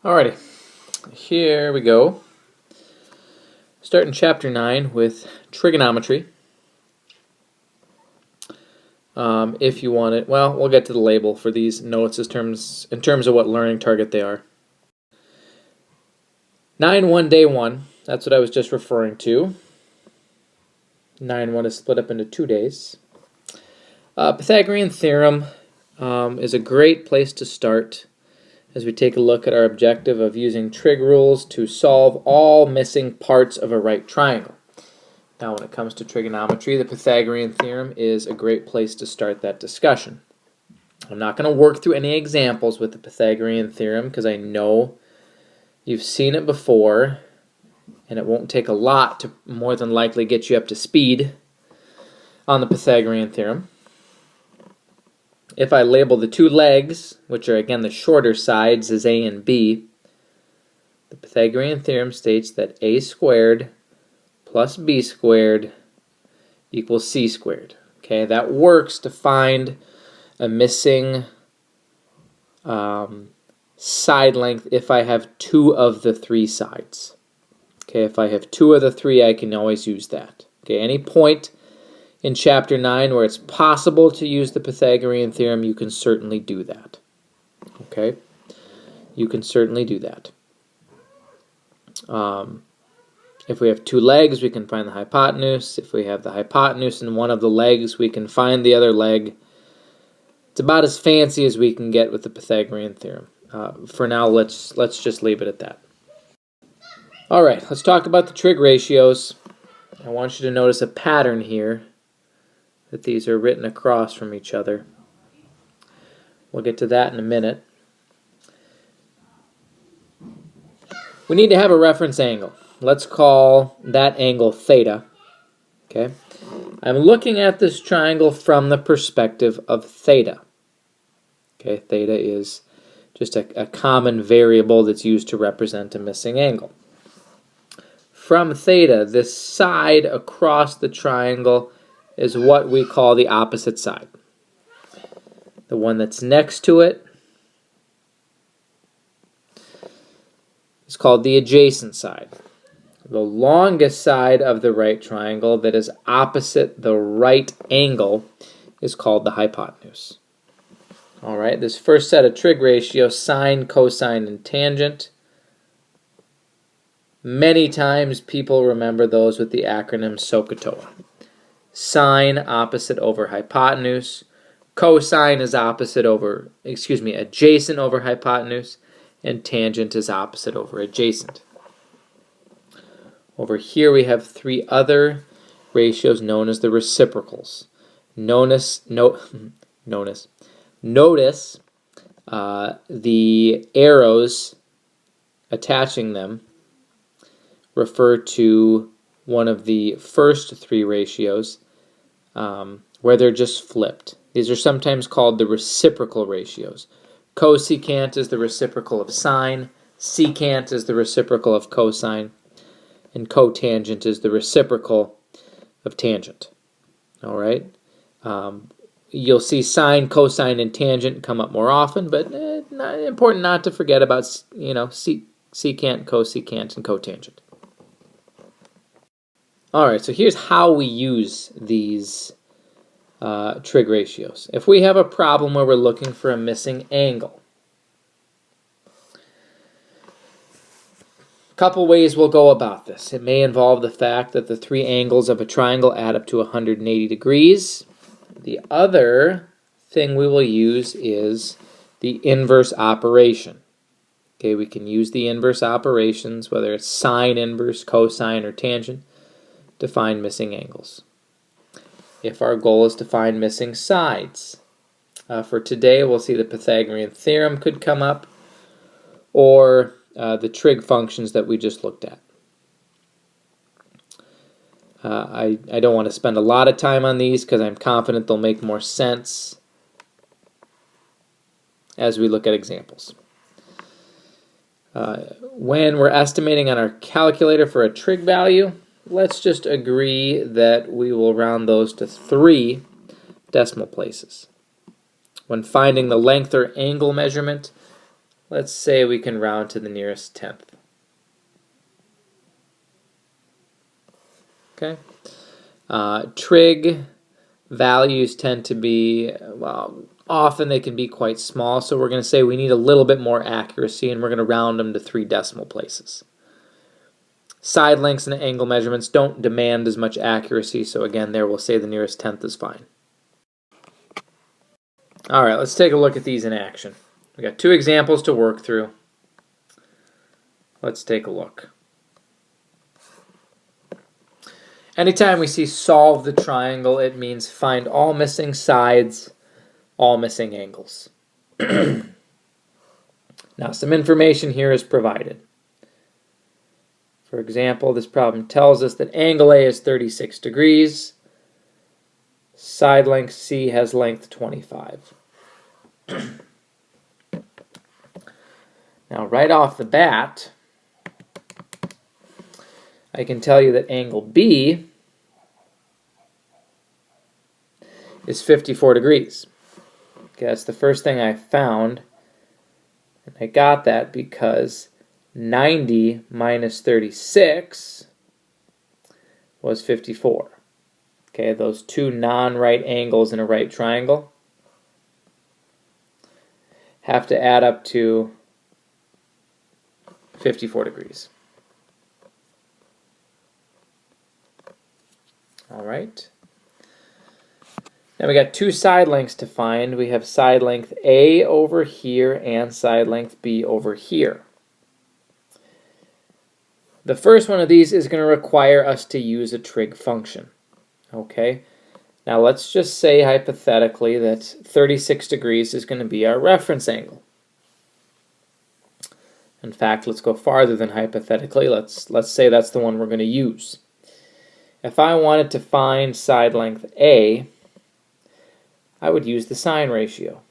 Alrighty, here we go. Starting chapter 9 with trigonometry. If you want it, well, we'll get to the label for these notes in terms of what learning target they are. 9-1 day 1, that's what I was just referring to. 9-1 is split up into 2 days. Pythagorean Theorem is a great place to start as we take a look at our objective of using trig rules to solve all missing parts of a right triangle. Now, when it comes to trigonometry, the Pythagorean Theorem is a great place to start that discussion. I'm not going to work through any examples with the Pythagorean Theorem because I know you've seen it before, and it won't take a lot to more than likely get you up to speed on the Pythagorean Theorem. If I label the two legs, which are again the shorter sides, as a and b, the Pythagorean Theorem states that a squared plus b squared equals c squared. Okay, that works to find a missing side length if I have two of the three sides. Okay, if I have two of the three, I can always use that. Okay, any point in chapter 9 where it's possible to use the Pythagorean Theorem, you can certainly do that. Okay, you can certainly do that. If we have two legs, we can find the hypotenuse. If we have the hypotenuse in one of the legs, we can find the other leg. It's about as fancy as we can get with the Pythagorean Theorem. For now, let's just leave it at that. All right, let's talk about the trig ratios. I want you to notice a pattern here, that these are written across from each other. We'll get to that in a minute. We need to have a reference angle. Let's call that angle theta. Okay, I'm looking at this triangle from the perspective of theta. Okay, theta is just a common variable that's used to represent a missing angle. From theta, this side across the triangle is what we call the opposite side. The one that's next to it is called the adjacent side. The longest side of the right triangle that is opposite the right angle is called the hypotenuse. All right, this first set of trig ratios, sine, cosine, and tangent. Many times people remember those with the acronym SOHCAHTOA. Sine opposite over hypotenuse. Cosine is adjacent over hypotenuse, and tangent is opposite over adjacent. Over here we have three other ratios known as the reciprocals. Notice the arrows attaching them refer to one of the first three ratios where they're just flipped. These are sometimes called the reciprocal ratios. Cosecant is the reciprocal of sine, secant is the reciprocal of cosine, and cotangent is the reciprocal of tangent. All right? You'll see sine, cosine, and tangent come up more often, but important not to forget about secant, cosecant, and cotangent. All right, so here's how we use these trig ratios. If we have a problem where we're looking for a missing angle, a couple ways we'll go about this. It may involve the fact that the three angles of a triangle add up to 180 degrees. The other thing we will use is the inverse operation. Okay, we can use the inverse operations, whether it's sine inverse, cosine, or tangent, to find missing angles. If our goal is to find missing sides, for today we'll see the Pythagorean Theorem could come up, or the trig functions that we just looked at. I don't want to spend a lot of time on these because I'm confident they'll make more sense as we look at examples. When we're estimating on our calculator for a trig value, let's just agree that we will round those to 3 decimal places. When finding the length or angle measurement, let's say we can round to the nearest tenth. Okay. Trig values tend to be, well, often they can be quite small, so we're going to say we need a little bit more accuracy, and we're going to round them to 3 decimal places. Side lengths and angle measurements don't demand as much accuracy, so again, there we'll say the nearest tenth is fine. All right, let's take a look at these in action. We got 2 examples to work through. Let's take a look. Anytime we see solve the triangle, it means find all missing sides, all missing angles. Now, some information here is provided. For example, this problem tells us that angle A is 36 degrees. Side length C has length 25. Now, right off the bat, I can tell you that angle B is 54 degrees. Okay, that's the first thing I found. And I got that because 90 minus 36 was 54. Okay, those 2 non-right angles in a right triangle have to add up to 54 degrees. All right. Now we got 2 side lengths to find. We have side length A over here and side length B over here. The first one of these is going to require us to use a trig function. Okay. Now let's just say hypothetically that 36 degrees is going to be our reference angle. In fact, let's go farther than hypothetically. Let's say that's the one we're going to use. If I wanted to find side length A, I would use the sine ratio.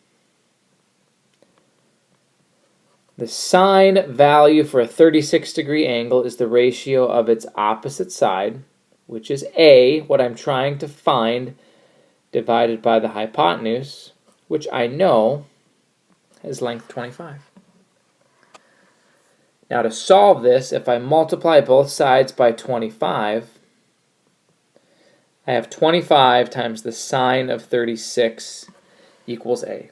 The sine value for a 36-degree angle is the ratio of its opposite side, which is A, what I'm trying to find, divided by the hypotenuse, which I know has length 25. Now to solve this, if I multiply both sides by 25, I have 25 times the sine of 36 equals A.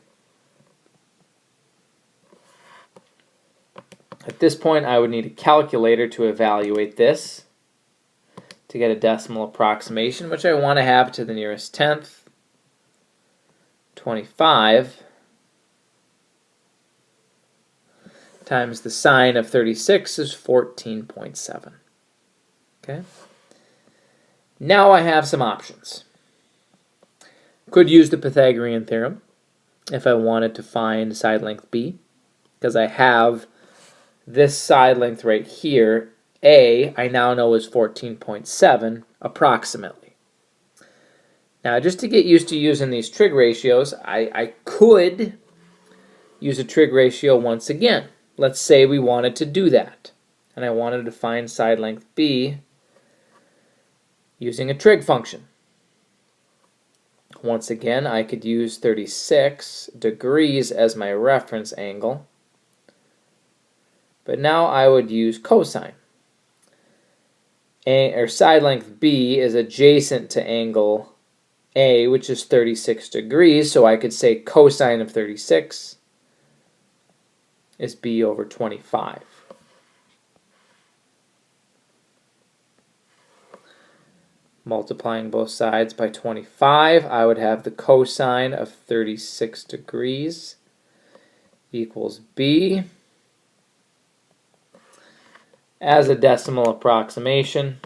At this point, I would need a calculator to evaluate this to get a decimal approximation, which I want to have to the nearest tenth. 25 times the sine of 36 is 14.7. Okay? Now I have some options. Could use the Pythagorean Theorem if I wanted to find side length B, because I have this side length right here, A, I now know is 14.7 approximately. Now, just to get used to using these trig ratios, I could use a trig ratio once again. Let's say we wanted to do that, and I wanted to find side length B using a trig function. Once again, I could use 36 degrees as my reference angle, but now I would use cosine. Side length B is adjacent to angle A, which is 36 degrees, so I could say cosine of 36 is B over 25. Multiplying both sides by 25, I would have the cosine of 36 degrees equals B. As a decimal approximation,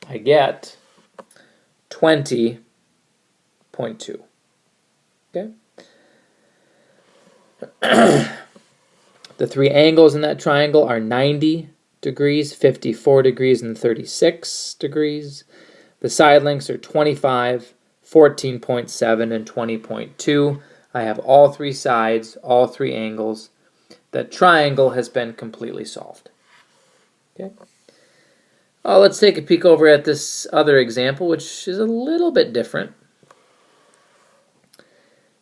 I get 20.2. Okay? The 3 angles in that triangle are 90 degrees, 54 degrees, and 36 degrees. The side lengths are 25, 14.7, and 20.2. I have all 3 sides, all 3 angles. That triangle has been completely solved. Okay. Let's take a peek over at this other example, which is a little bit different.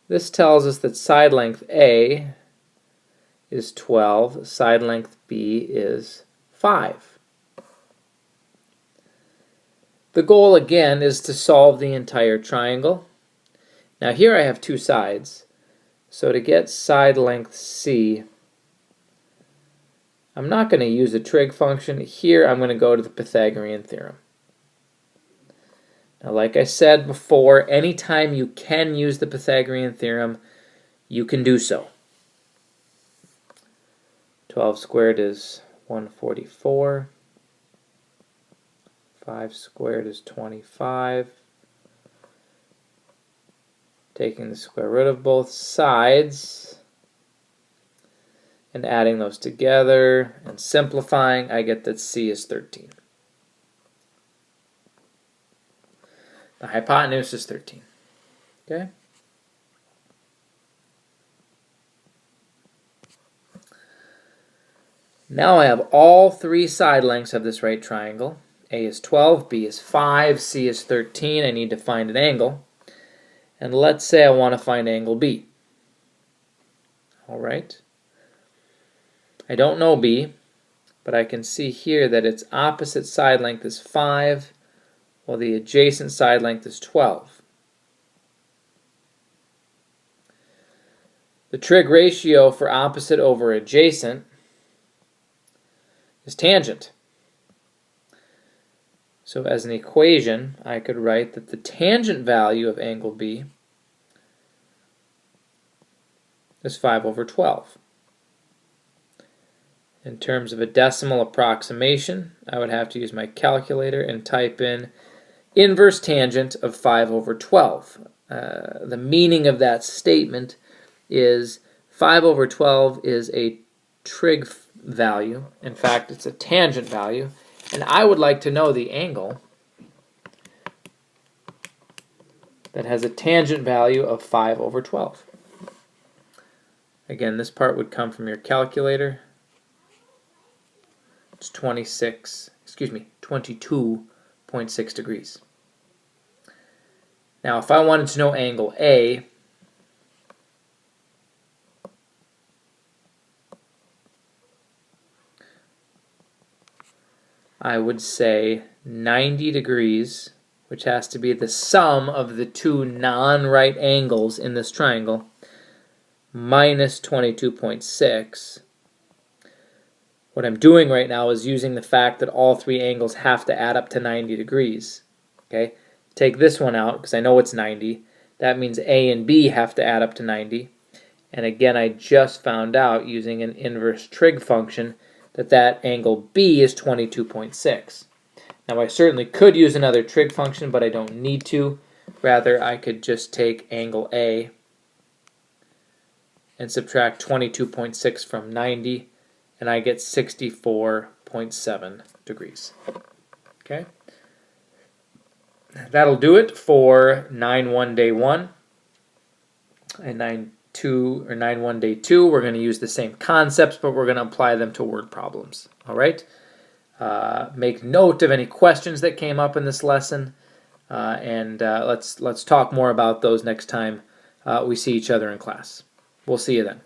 This tells us that side length A is 12, side length B is 5. The goal again is to solve the entire triangle. Now here I have two sides, so to get side length C, I'm not going to use the trig function. Here I'm going to go to the Pythagorean theorem. Now, like I said before, anytime you can use the Pythagorean theorem, you can do so. 12 squared is 144. 5 squared is 25. Taking the square root of both sides and adding those together and simplifying, I get that C is 13. The hypotenuse is 13. Okay? Now I have all three side lengths of this right triangle. A is 12, B is 5, C is 13. I need to find an angle. And let's say I want to find angle B. All right. I don't know B, but I can see here that its opposite side length is 5, while the adjacent side length is 12. The trig ratio for opposite over adjacent is tangent. So as an equation, I could write that the tangent value of angle B is 5 over 12. In terms of a decimal approximation, I would have to use my calculator and type in inverse tangent of 5 over 12. The meaning of that statement is 5 over 12 is a trig value. In fact, it's a tangent value. And I would like to know the angle that has a tangent value of 5 over 12. Again, this part would come from your calculator. It's 22.6 degrees. Now, if I wanted to know angle A, I would say 90 degrees, which has to be the sum of the two non-right angles in this triangle, minus 22.6. What I'm doing right now is using the fact that all three angles have to add up to 90 degrees. Okay? Take this one out because I know it's 90. That means A and B have to add up to 90. And again, I just found out using an inverse trig function that angle B is 22.6. Now I certainly could use another trig function, but I don't need to. Rather, I could just take angle A and subtract 22.6 from 90, and I get 64.7 degrees. Okay? That'll do it for 9-1 day 1. And 9-1 day 2, we're going to use the same concepts, but we're going to apply them to word problems. All right? Make note of any questions that came up in this lesson, and let's talk more about those next time we see each other in class. We'll see you then.